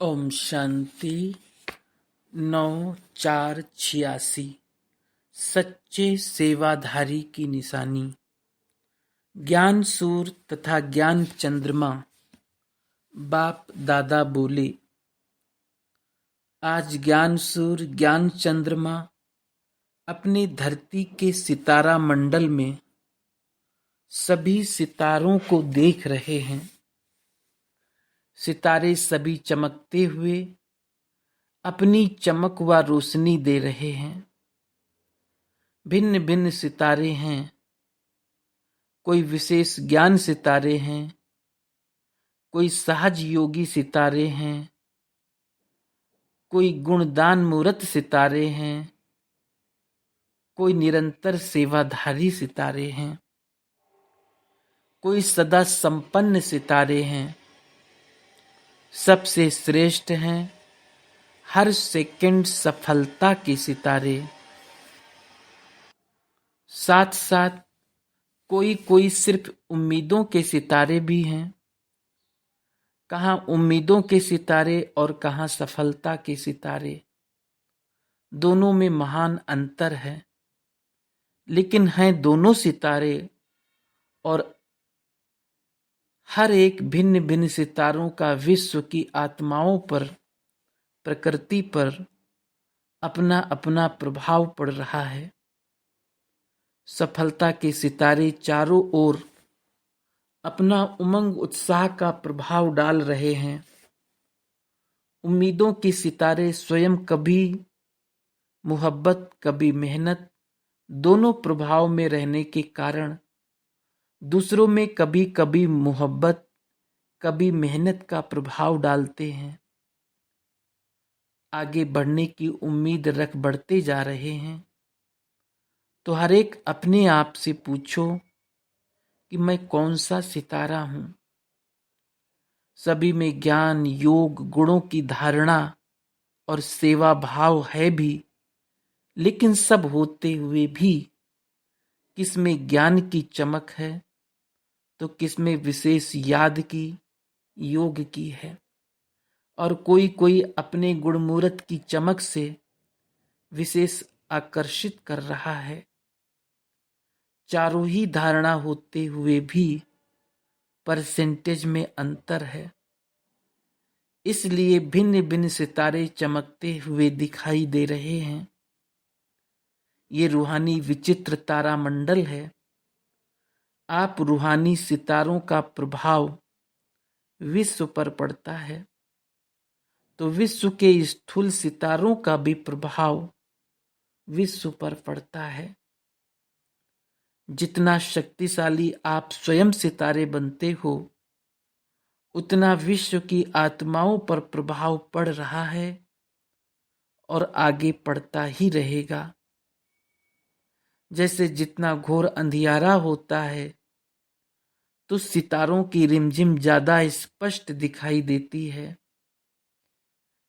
ओम शांति। 9/4/86 सच्चे सेवाधारी की निशानी। ज्ञान सूर तथा ज्ञान चंद्रमा बाप दादा बोले, आज ज्ञान सूर ज्ञान चंद्रमा अपनी धरती के सितारा मंडल में सभी सितारों को देख रहे हैं। सितारे सभी चमकते हुए अपनी चमक व रोशनी दे रहे हैं। भिन्न भिन्न सितारे हैं। कोई विशेष ज्ञान सितारे हैं, कोई सहज योगी सितारे हैं, कोई गुणदान मूर्त सितारे हैं, कोई निरंतर सेवाधारी सितारे हैं, कोई सदा संपन्न सितारे हैं। सबसे श्रेष्ठ हैं हर सेकंड सफलता के सितारे। साथ साथ कोई कोई सिर्फ उम्मीदों के सितारे भी हैं। कहाँ उम्मीदों के सितारे और कहाँ सफलता के सितारे। दोनों में महान अंतर है, लेकिन हैं दोनों सितारे और हर एक भिन्न भिन्न सितारों का विश्व की आत्माओं पर, प्रकृति पर अपना अपना प्रभाव पड़ रहा है। सफलता के सितारे चारों ओर अपना उमंग उत्साह का प्रभाव डाल रहे हैं। उम्मीदों के सितारे स्वयं कभी मोहब्बत कभी मेहनत दोनों प्रभाव में रहने के कारण दूसरों में कभी कभी मोहब्बत कभी मेहनत का प्रभाव डालते हैं। आगे बढ़ने की उम्मीद रख बढ़ते जा रहे हैं। तो हर एक अपने आप से पूछो कि मैं कौन सा सितारा हूं। सभी में ज्ञान योग गुणों की धारणा और सेवा भाव है भी, लेकिन सब होते हुए भी किसमें ज्ञान की चमक है तो किसमें विशेष याद की योग की है। और कोई कोई अपने गुणमूर्त की चमक से विशेष आकर्षित कर रहा है। चारों ही धारणा होते हुए भी परसेंटेज में अंतर है। इसलिए भिन्न भिन्न सितारे चमकते हुए दिखाई दे रहे हैं। ये रूहानी विचित्र तारा मंडल है। आप रूहानी सितारों का प्रभाव विश्व पर पड़ता है, तो विश्व के स्थूल सितारों का भी प्रभाव विश्व पर पड़ता है। जितना शक्तिशाली आप स्वयं सितारे बनते हो, उतना विश्व की आत्माओं पर प्रभाव पड़ रहा है और आगे पड़ता ही रहेगा। जैसे जितना घोर अंधियारा होता है तो सितारों की रिमझिम ज्यादा स्पष्ट दिखाई देती है,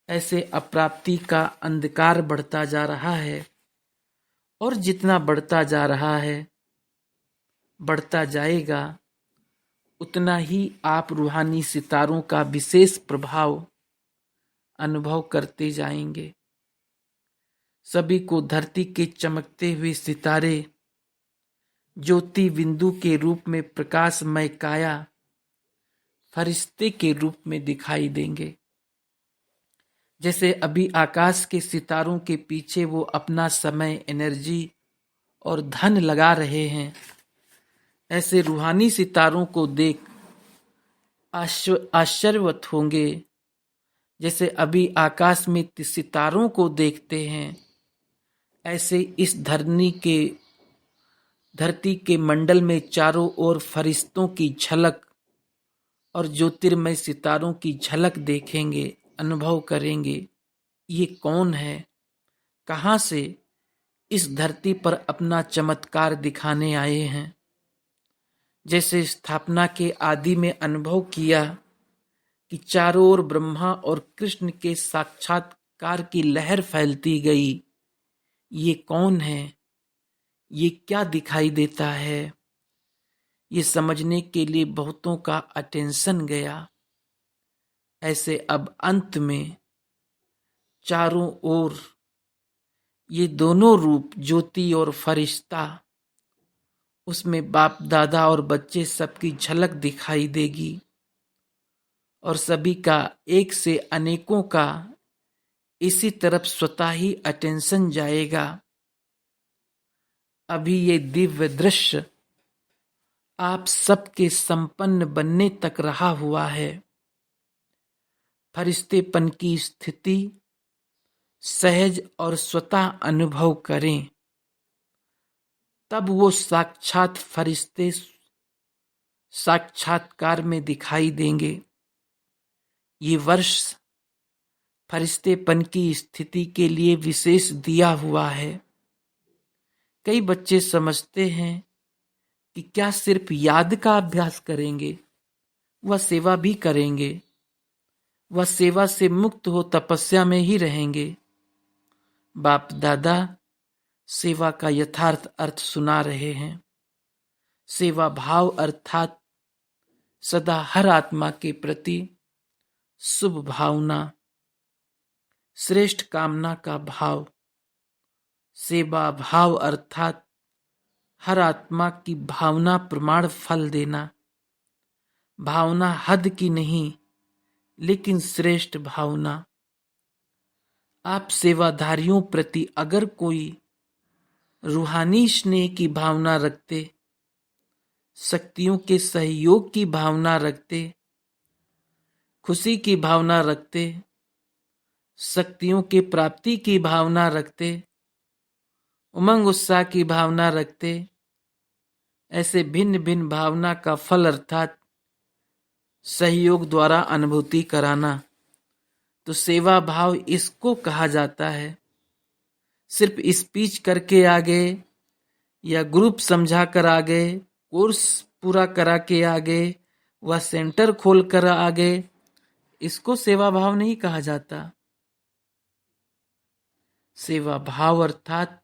ऐसे अप्राप्ति का अंधकार बढ़ता जा रहा है। और जितना बढ़ता जा रहा है, बढ़ता जाएगा, उतना ही आप रूहानी सितारों का विशेष प्रभाव अनुभव करते जाएंगे। सभी को धरती के चमकते हुए सितारे ज्योति बिंदु के रूप में प्रकाशमय काया फरिश्ते के रूप में दिखाई देंगे। जैसे अभी आकाश के सितारों के पीछे वो अपना समय एनर्जी और धन लगा रहे हैं, ऐसे रूहानी सितारों को देख आश्चर्यवत होंगे। जैसे अभी आकाश में सितारों को देखते हैं, ऐसे इस धरती के मंडल में चारों ओर फरिश्तों की झलक और ज्योतिर्मय सितारों की झलक देखेंगे, अनुभव करेंगे। ये कौन है, कहां से इस धरती पर अपना चमत्कार दिखाने आए हैं। जैसे स्थापना के आदि में अनुभव किया कि चारों ओर ब्रह्मा और कृष्ण के साक्षात्कार की लहर फैलती गई। ये कौन है, ये क्या दिखाई देता है, ये समझने के लिए बहुतों का अटेंशन गया। ऐसे अब अंत में चारों ओर ये दोनों रूप, ज्योति और फरिश्ता, उसमें बाप दादा और बच्चे सबकी झलक दिखाई देगी और सभी का, एक से अनेकों का इसी तरफ स्वतः ही अटेंशन जाएगा। अभी ये दिव्य दृश्य आप सबके संपन्न बनने तक रहा हुआ है। फरिश्तेपन की स्थिति सहज और स्वतः अनुभव करें, तब वो साक्षात फरिश्ते साक्षात्कार में दिखाई देंगे। ये वर्ष फरिश्तेपन की स्थिति के लिए विशेष दिया हुआ है। कई बच्चे समझते हैं कि क्या सिर्फ याद का अभ्यास करेंगे, वह सेवा भी करेंगे, वह सेवा से मुक्त हो तपस्या में ही रहेंगे। बाप दादा सेवा का यथार्थ अर्थ सुना रहे हैं। सेवा भाव अर्थात सदा हर आत्मा के प्रति शुभ भावना, श्रेष्ठ कामना का भाव। सेवा भाव अर्थात हर आत्मा की भावना प्रमाण फल देना। भावना हद की नहीं, लेकिन श्रेष्ठ भावना। आप सेवाधारियों प्रति अगर कोई रूहानी स्नेह की भावना रखते, शक्तियों के सहयोग की भावना रखते, खुशी की भावना रखते, शक्तियों की प्राप्ति की भावना रखते, उमंग उत्साह की भावना रखते, ऐसे भिन्न भिन्न भावना का फल अर्थात सहयोग द्वारा अनुभूति कराना, तो सेवा भाव इसको कहा जाता है। सिर्फ स्पीच करके आ गए या ग्रुप समझा कर आ गए, कोर्स पूरा करा के आ गए, वह सेंटर खोल कर आ गए, इसको सेवा भाव नहीं कहा जाता। सेवा भाव अर्थात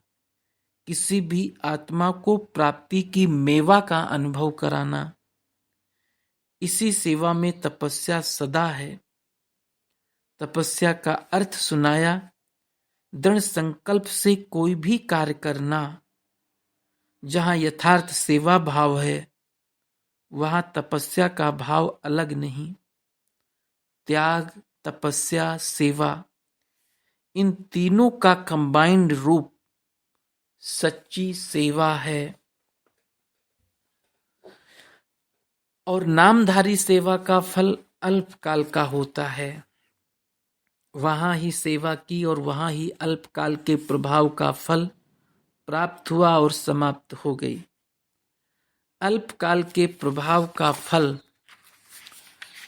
किसी भी आत्मा को प्राप्ति की मेवा का अनुभव कराना। इसी सेवा में तपस्या सदा है। तपस्या का अर्थ सुनाया, दृढ़ संकल्प से कोई भी कार्य करना। जहां यथार्थ सेवा भाव है, वहां तपस्या का भाव अलग नहीं। त्याग, तपस्या, सेवा, इन तीनों का कंबाइंड रूप सच्ची सेवा है। और नामधारी सेवा का फल अल्पकाल का होता है। वहां ही सेवा की और वहां ही अल्पकाल के प्रभाव का फल प्राप्त हुआ और समाप्त हो गई। अल्पकाल के प्रभाव का फल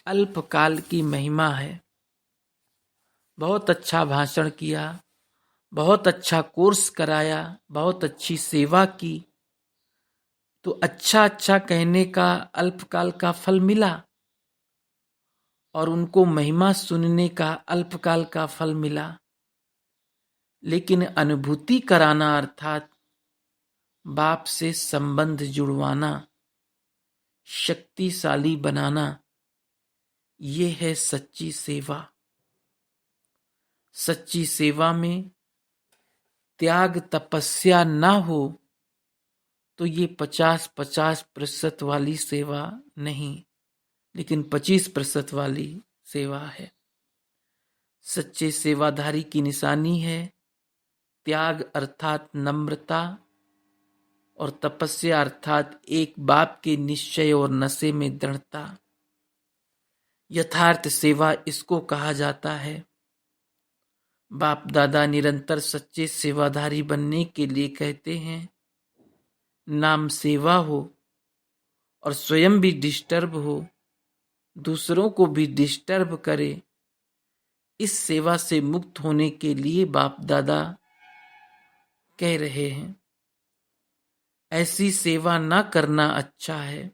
अल्पकाल की महिमा है। बहुत अच्छा भाषण किया, बहुत अच्छा कोर्स कराया, बहुत अच्छी सेवा की, तो अच्छा अच्छा कहने का अल्पकाल का फल मिला और उनको महिमा सुनने का अल्पकाल का फल मिला। लेकिन अनुभूति कराना अर्थात बाप से संबंध जुड़वाना, शक्तिशाली बनाना, ये है सच्ची सेवा। सच्ची सेवा में त्याग तपस्या ना हो तो ये 50-50% वाली सेवा नहीं, लेकिन 25% वाली सेवा है। सच्चे सेवाधारी की निशानी है त्याग अर्थात नम्रता और तपस्या अर्थात एक बाप के निश्चय और नशे में दृढ़ता। यथार्थ सेवा इसको कहा जाता है। बाप दादा निरंतर सच्चे सेवाधारी बनने के लिए कहते हैं, नाम सेवा हो और स्वयं भी डिस्टर्ब हो, दूसरों को भी डिस्टर्ब करे। इस सेवा से मुक्त होने के लिए बाप दादा कह रहे हैं। ऐसी सेवा ना करना अच्छा है,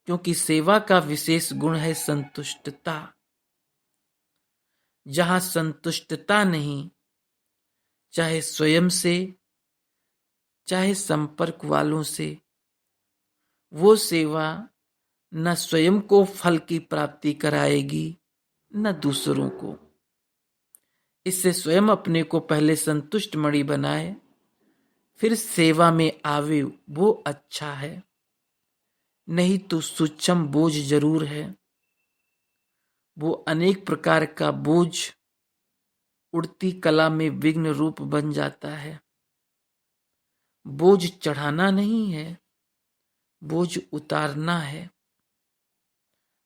क्योंकि सेवा का विशेष गुण है संतुष्टता। जहां संतुष्टता नहीं, चाहे स्वयं से चाहे संपर्क वालों से, वो सेवा न स्वयं को फल की प्राप्ति कराएगी न दूसरों को। इससे स्वयं अपने को पहले संतुष्ट मणि बनाए, फिर सेवा में आवे, वो अच्छा है। नहीं तो सूक्ष्म बोझ जरूर है, वो अनेक प्रकार का बोझ उड़ती कला में विघ्न रूप बन जाता है। बोझ चढ़ाना नहीं है, बोझ उतारना है।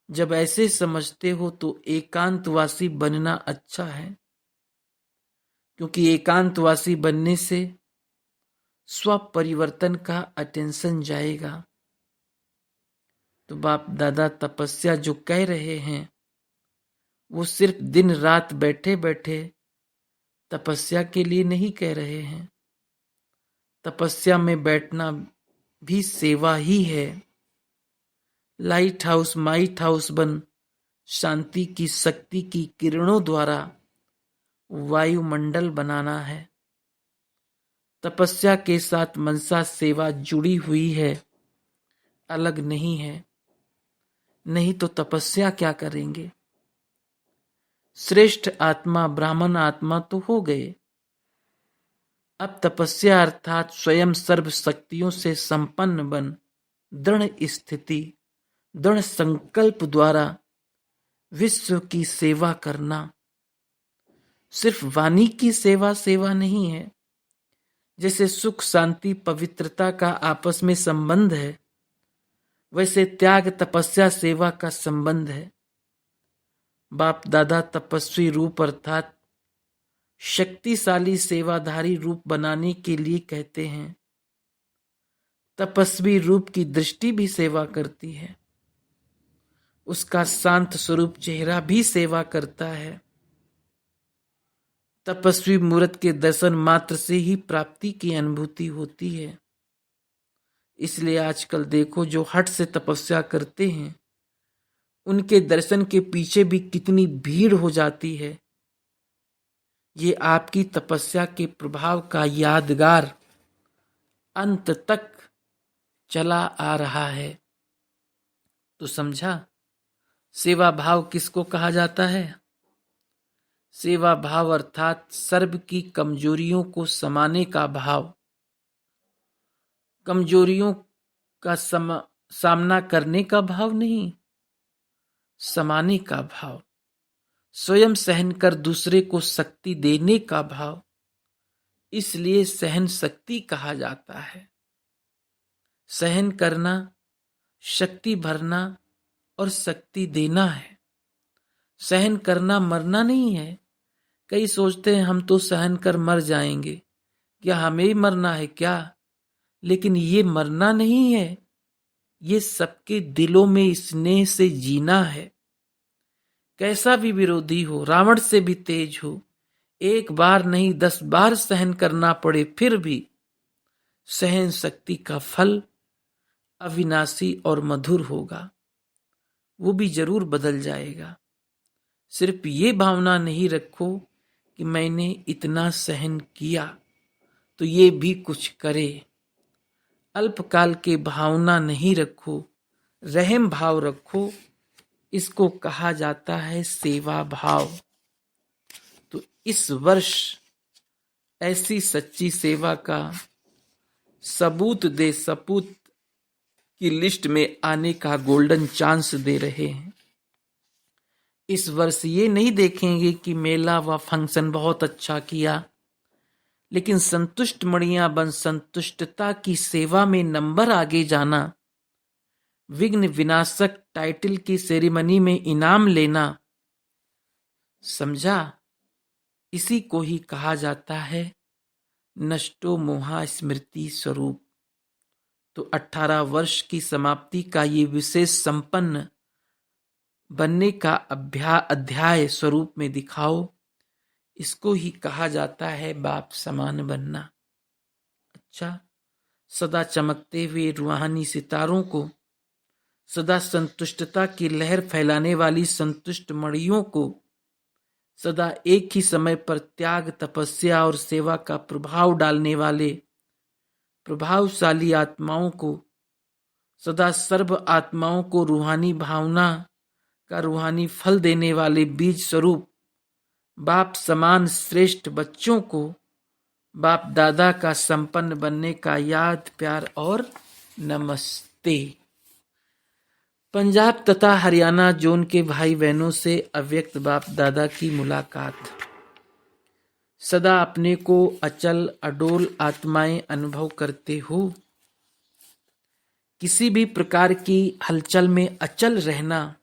जब ऐसे समझते हो तो एकांतवासी बनना अच्छा है, क्योंकि एकांतवासी बनने से स्व परिवर्तन का अटेंशन जाएगा। तो बाप दादा तपस्या जो कह रहे हैं, वो सिर्फ दिन रात बैठे बैठे तपस्या के लिए नहीं कह रहे हैं। तपस्या में बैठना भी सेवा ही है। लाइट हाउस माइट हाउस बन शांति की शक्ति की किरणों द्वारा वायुमंडल बनाना है। तपस्या के साथ मनसा सेवा जुड़ी हुई है, अलग नहीं है। नहीं तो तपस्या क्या करेंगे। श्रेष्ठ आत्मा ब्राह्मण आत्मा तो हो गए, अब तपस्या अर्थात स्वयं सर्व शक्तियों से संपन्न बन दृढ़ स्थिति दृढ़ संकल्प द्वारा विश्व की सेवा करना। सिर्फ वाणी की सेवा सेवा नहीं है। जैसे सुख शांति पवित्रता का आपस में संबंध है, वैसे त्याग तपस्या सेवा का संबंध है। बाप दादा तपस्वी रूप अर्थात शक्तिशाली सेवाधारी रूप बनाने के लिए कहते हैं। तपस्वी रूप की दृष्टि भी सेवा करती है, उसका शांत स्वरूप चेहरा भी सेवा करता है। तपस्वी मूर्त के दर्शन मात्र से ही प्राप्ति की अनुभूति होती है। इसलिए आजकल देखो जो हठ से तपस्या करते हैं, उनके दर्शन के पीछे भी कितनी भीड़ हो जाती है। ये आपकी तपस्या के प्रभाव का यादगार अंत तक चला आ रहा है। तो समझा, सेवा भाव किसको कहा जाता है। सेवा भाव अर्थात सर्व की कमजोरियों को समाने का भाव, कमजोरियों का सामना करने का भाव नहीं, समाने का भाव, स्वयं सहन कर दूसरे को शक्ति देने का भाव। इसलिए सहन शक्ति कहा जाता है। सहन करना, शक्ति भरना और शक्ति देना है। सहन करना मरना नहीं है। कई सोचते हैं हम तो सहन कर मर जाएंगे, क्या हमें ही मरना है क्या। लेकिन ये मरना नहीं है, ये सबके दिलों में स्नेह से जीना है। कैसा भी विरोधी हो, रावण से भी तेज हो, एक बार नहीं 10 बार सहन करना पड़े, फिर भी सहन शक्ति का फल अविनाशी और मधुर होगा। वो भी जरूर बदल जाएगा। सिर्फ ये भावना नहीं रखो कि मैंने इतना सहन किया तो ये भी कुछ करे। अल्पकाल के भावना नहीं रखो, रहम भाव रखो। इसको कहा जाता है सेवा भाव। तो इस वर्ष ऐसी सच्ची सेवा का सबूत दे, सपूत की लिस्ट में आने का गोल्डन चांस दे रहे हैं। इस वर्ष ये नहीं देखेंगे कि मेला व फंक्शन बहुत अच्छा किया, लेकिन संतुष्ट मणियां बन संतुष्टता की सेवा में नंबर आगे जाना, विघ्न विनाशक टाइटल की सेरेमनी में इनाम लेना। समझा, इसी को ही कहा जाता है नष्टो मोहा स्मृति स्वरूप। तो 18 वर्ष की समाप्ति का ये विशेष संपन्न बनने का अध्याय स्वरूप में दिखाओ। इसको ही कहा जाता है बाप समान बनना। अच्छा, सदा चमकते हुए रूहानी सितारों को, सदा संतुष्टता की लहर फैलाने वाली संतुष्ट मणियों को, सदा एक ही समय पर त्याग तपस्या और सेवा का प्रभाव डालने वाले प्रभावशाली आत्माओं को, सदा सर्व आत्माओं को रूहानी भावना का रूहानी फल देने वाले बीज स्वरूप बाप समान श्रेष्ठ बच्चों को बाप दादा का संपन्न बनने का याद, प्यार और नमस्ते। पंजाब तथा हरियाणा जोन के भाई बहनों से अव्यक्त बाप दादा की मुलाकात। सदा अपने को अचल अडोल आत्माएं अनुभव करते हो। किसी भी प्रकार की हलचल में अचल रहना,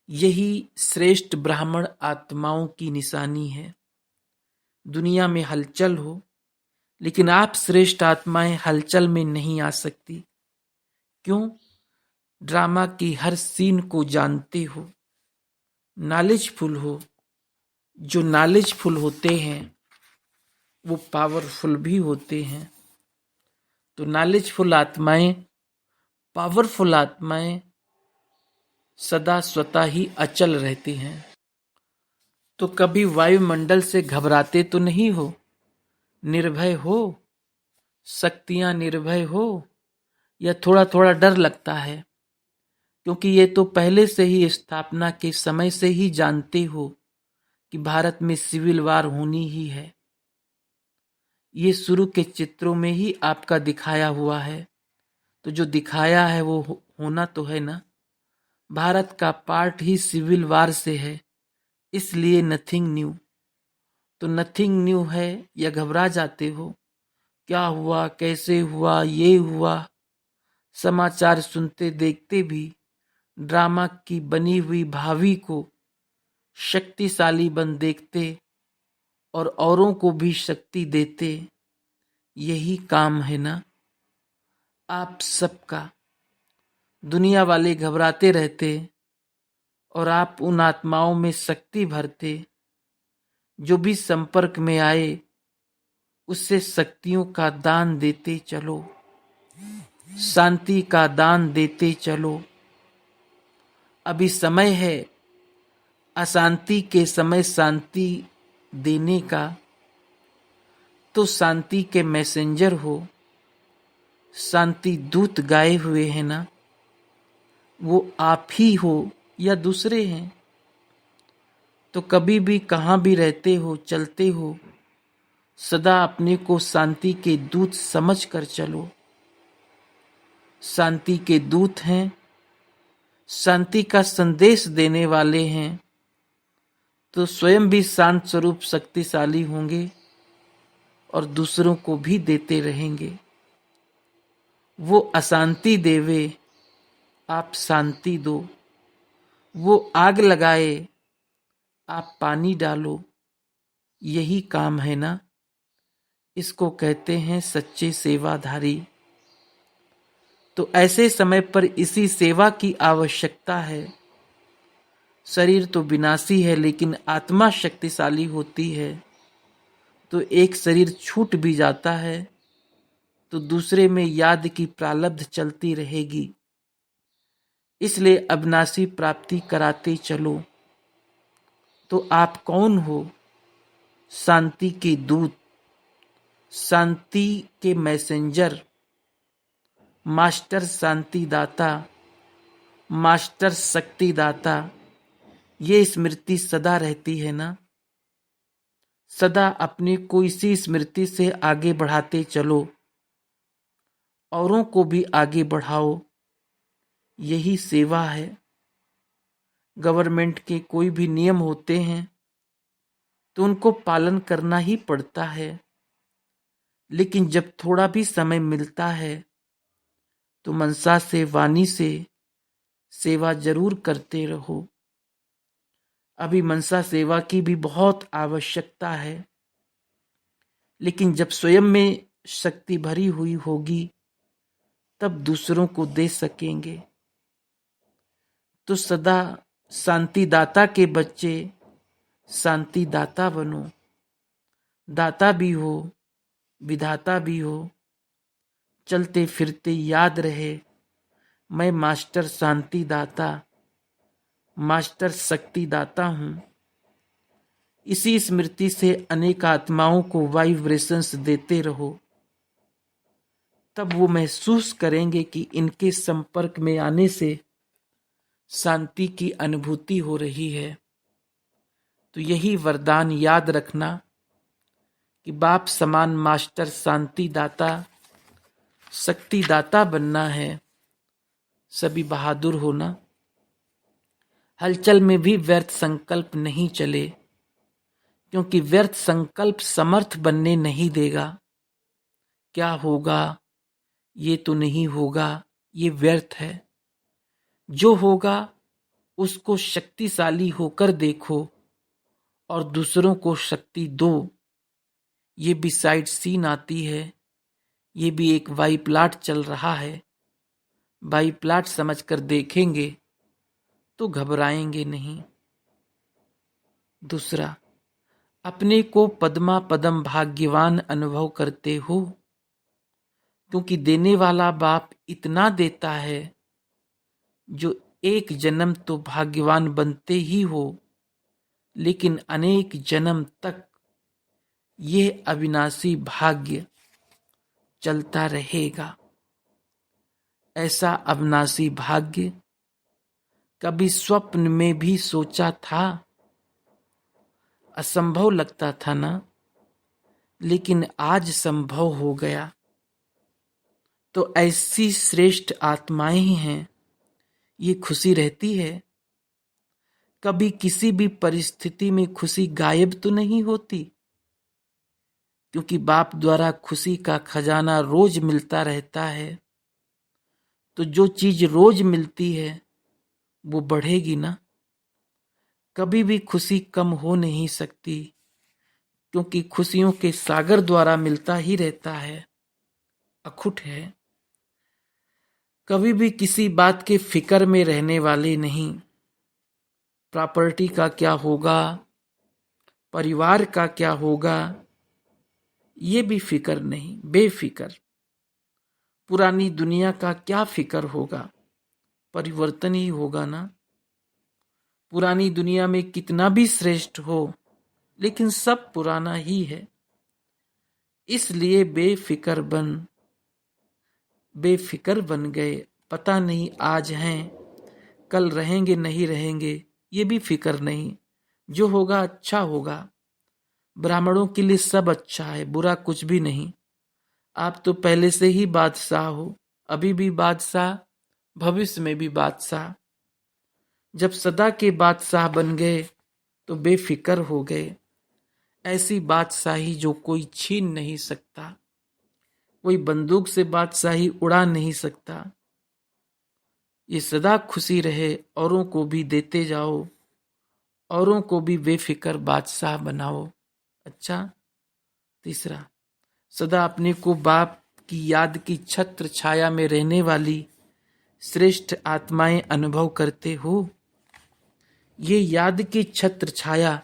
यही श्रेष्ठ ब्राह्मण आत्माओं की निशानी है। दुनिया में हलचल हो, लेकिन आप श्रेष्ठ आत्माएं हलचल में नहीं आ सकती। क्यों? ड्रामा की हर सीन को जानते हो, नॉलेजफुल हो। जो नॉलेजफुल होते हैं वो पावरफुल भी होते हैं। तो नॉलेजफुल आत्माएं, पावरफुल आत्माएं सदा स्वतः ही अचल रहती हैं। तो कभी वायुमंडल से घबराते तो नहीं हो, निर्भय हो, शक्तियां निर्भय हो, या थोड़ा थोड़ा डर लगता है? क्योंकि ये तो पहले से ही स्थापना के समय से ही जानते हो कि भारत में सिविल वार होनी ही है। ये शुरू के चित्रों में ही आपका दिखाया हुआ है। तो जो दिखाया है वो होना तो है ना। भारत का पार्ट ही सिविल वार से है, इसलिए नथिंग न्यू। तो नथिंग न्यू है या घबरा जाते हो? क्या हुआ, कैसे हुआ, ये हुआ? समाचार सुनते देखते भी ड्रामा की बनी हुई भावी को शक्तिशाली बन देखते और औरों को भी शक्ति देते। यही काम है ना आप सबका। दुनिया वाले घबराते रहते और आप उन आत्माओं में शक्ति भरते। जो भी संपर्क में आए उससे शक्तियों का दान देते चलो, शांति का दान देते चलो। अभी समय है अशांति के समय शांति देने का। तो शांति के मैसेंजर हो, शांति दूत गाए हुए हैं ना। वो आप ही हो या दूसरे हैं? तो कभी भी कहाँ भी रहते हो, चलते हो, सदा अपने को शांति के दूत समझ कर चलो। शांति के दूत हैं, शांति का संदेश देने वाले हैं। तो स्वयं भी शांत स्वरूप शक्तिशाली होंगे और दूसरों को भी देते रहेंगे। वो अशांति देवे, आप शांति दो। वो आग लगाए, आप पानी डालो। यही काम है ना। इसको कहते हैं सच्चे सेवाधारी। तो ऐसे समय पर इसी सेवा की आवश्यकता है। शरीर तो विनाशी है, लेकिन आत्मा शक्तिशाली होती है। तो एक शरीर छूट भी जाता है तो दूसरे में याद की प्रालब्ध चलती रहेगी। इसलिए अविनाशी प्राप्ति कराते चलो। तो आप कौन हो? शांति के दूत, शांति के मैसेंजर, मास्टर शांति दाता, मास्टर शक्ति दाता। ये स्मृति सदा रहती है ना। सदा अपने को इसी स्मृति से आगे बढ़ाते चलो, औरों को भी आगे बढ़ाओ। यही सेवा है। गवर्नमेंट के कोई भी नियम होते हैं तो उनको पालन करना ही पड़ता है। लेकिन जब थोड़ा भी समय मिलता है तो मनसा से, वाणी से सेवा जरूर करते रहो। अभी मनसा सेवा की भी बहुत आवश्यकता है, लेकिन जब स्वयं में शक्ति भरी हुई होगी तब दूसरों को दे सकेंगे। तो सदा शांति दाता के बच्चे शांति दाता बनो। दाता भी हो, विधाता भी हो। चलते फिरते याद रहे, मैं मास्टर शांति दाता, मास्टर शक्ति दाता हूं। इसी स्मृति से अनेक आत्माओं को वाइब्रेशंस देते रहो। तब वो महसूस करेंगे कि इनके संपर्क में आने से शांति की अनुभूति हो रही है। तो यही वरदान याद रखना कि बाप समान मास्टर शांति दाता, शक्ति दाता बनना है। सभी बहादुर होना। हलचल में भी व्यर्थ संकल्प नहीं चले, क्योंकि व्यर्थ संकल्प समर्थ बनने नहीं देगा। क्या होगा, ये तो नहीं होगा, ये व्यर्थ है। जो होगा उसको शक्तिशाली होकर देखो और दूसरों को शक्ति दो। ये भी साइड सीन आती है। ये भी एक वाई प्लाट चल रहा है। वाई प्लाट समझकर देखेंगे तो घबराएंगे नहीं। दूसरा, अपने को पद्मा पदम भाग्यवान अनुभव करते हो, क्योंकि देने वाला बाप इतना देता है जो एक जन्म तो भाग्यवान बनते ही हो, लेकिन अनेक जन्म तक ये अविनाशी भाग्य चलता रहेगा। ऐसा अविनाशी भाग्य कभी स्वप्न में भी सोचा था? असंभव लगता था ना, लेकिन आज संभव हो गया। तो ऐसी श्रेष्ठ आत्माएं ही हैं, ये खुशी रहती है। कभी किसी भी परिस्थिति में खुशी गायब तो नहीं होती, क्योंकि बाप द्वारा खुशी का खजाना रोज मिलता रहता है। तो जो चीज रोज मिलती है वो बढ़ेगी ना। कभी भी खुशी कम हो नहीं सकती, क्योंकि खुशियों के सागर द्वारा मिलता ही रहता है, अखुट है। कभी भी किसी बात के फिक्र में रहने वाले नहीं। प्रॉपर्टी का क्या होगा, परिवार का क्या होगा, ये भी फिक्र नहीं, बेफिक्र। पुरानी दुनिया का क्या फिक्र होगा, परिवर्तन ही होगा ना। पुरानी दुनिया में कितना भी श्रेष्ठ हो, लेकिन सब पुराना ही है। इसलिए बेफिक्र बन गए। पता नहीं आज हैं, कल रहेंगे नहीं रहेंगे, ये भी फिक्र नहीं। जो होगा अच्छा होगा। ब्राह्मणों के लिए सब अच्छा है, बुरा कुछ भी नहीं। आप तो पहले से ही बादशाह हो, अभी भी बादशाह, भविष्य में भी बादशाह। जब सदा के बादशाह बन गए तो बेफिक्र हो गए। ऐसी बादशाही जो कोई छीन नहीं सकता, कोई बंदूक से बादशाही उड़ा नहीं सकता। ये सदा खुशी रहे, औरों को भी देते जाओ, औरों को भी बेफिक्र बादशाह बनाओ। अच्छा, तीसरा, सदा अपने को बाप की याद की छत्र छाया में रहने वाली श्रेष्ठ आत्माएं अनुभव करते हो। ये याद की छत्र छाया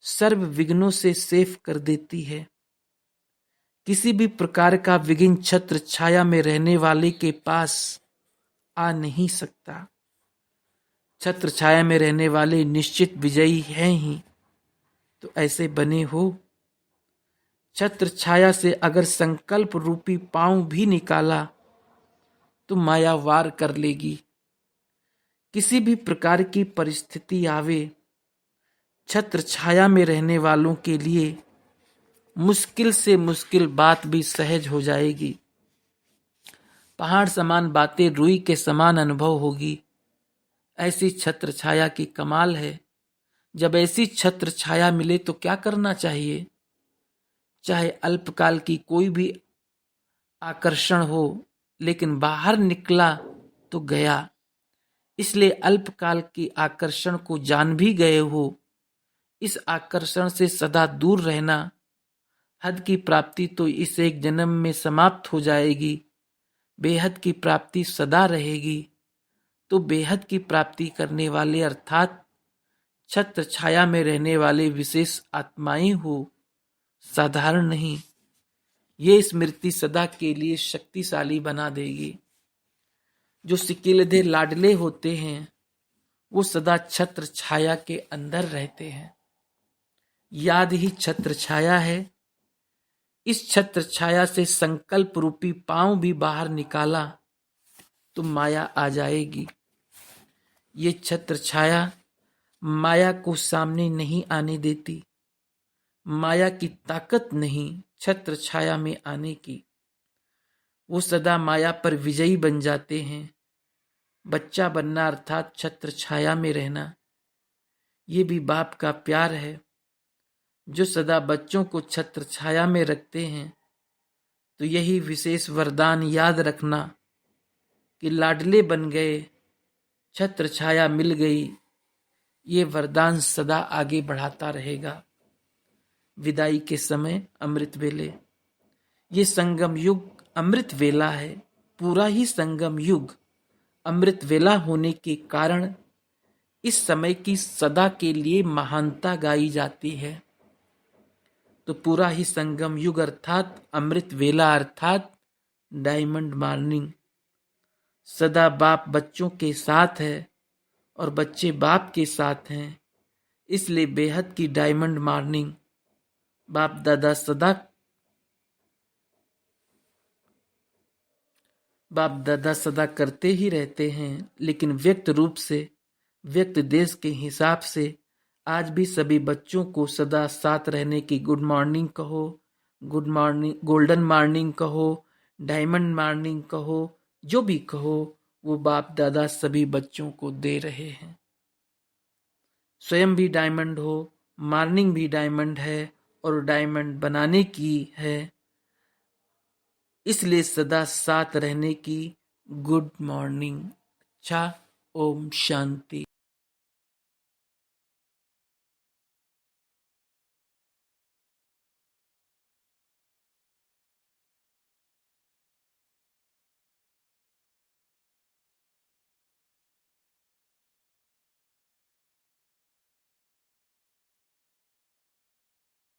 सर्व विघ्नों से सेफ कर देती है। किसी भी प्रकार का विघ्न छत्र छाया में रहने वाले के पास आ नहीं सकता। छत्र छाया में रहने वाले निश्चित विजयी हैं ही। तो ऐसे बने हो। छत्र छाया से अगर संकल्प रूपी पांव भी निकाला तो माया वार कर लेगी। किसी भी प्रकार की परिस्थिति आवे, छत्र छाया में रहने वालों के लिए मुश्किल से मुश्किल बात भी सहज हो जाएगी। पहाड़ समान बातें रुई के समान अनुभव होगी। ऐसी छत्र छाया की कमाल है। जब ऐसी छत्र छाया मिले तो क्या करना चाहिए? चाहे अल्पकाल की कोई भी आकर्षण हो, लेकिन बाहर निकला तो गया। इसलिए अल्पकाल के आकर्षण को जान भी गए हो, इस आकर्षण से सदा दूर रहना। हद की प्राप्ति तो इस एक जन्म में समाप्त हो जाएगी, बेहद की प्राप्ति सदा रहेगी। तो बेहद की प्राप्ति करने वाले अर्थात छत्र छाया में रहने वाले विशेष आत्माएं हो, साधारण नहीं। ये स्मृति सदा के लिए शक्तिशाली बना देगी। जो सिकिलधे लाडले होते हैं वो सदा छत्र छाया के अंदर रहते हैं। याद ही छत्र छाया है। इस छत्र छाया से संकल्प रूपी पांव भी बाहर निकाला तो माया आ जाएगी। ये छत्र छाया माया को सामने नहीं आने देती। माया की ताकत नहीं छत्र छाया में आने की। वो सदा माया पर विजयी बन जाते हैं। बच्चा बनना अर्थात छत्र छाया में रहना। ये भी बाप का प्यार है जो सदा बच्चों को छत्र छाया में रखते हैं। तो यही विशेष वरदान याद रखना कि लाडले बन गए, छत्र छाया मिल गई। ये वरदान सदा आगे बढ़ाता रहेगा। विदाई के समय अमृत वेले। ये संगम युग अमृत वेला है। पूरा ही संगम युग अमृत वेला होने के कारण इस समय की सदा के लिए महानता गाई जाती है। तो पूरा ही संगम युग अर्थात अमृत वेला अर्थात डायमंड मॉर्निंग। सदा बाप बच्चों के साथ है और बच्चे बाप के साथ हैं। इसलिए बेहद की डायमंड मॉर्निंग बाप दादा सदा करते ही रहते हैं। लेकिन व्यक्त रूप से, व्यक्त देश के हिसाब से आज भी सभी बच्चों को सदा साथ रहने की गुड मॉर्निंग कहो, गुड मॉर्निंग, गोल्डन मॉर्निंग कहो, डायमंड मॉर्निंग कहो, जो भी कहो, वो बाप दादा सभी बच्चों को दे रहे हैं। स्वयं भी डायमंड हो, मॉर्निंग भी डायमंड है और डायमंड बनाने की है। इसलिए सदा साथ रहने की गुड मॉर्निंग। अच्छा, ओम शांति।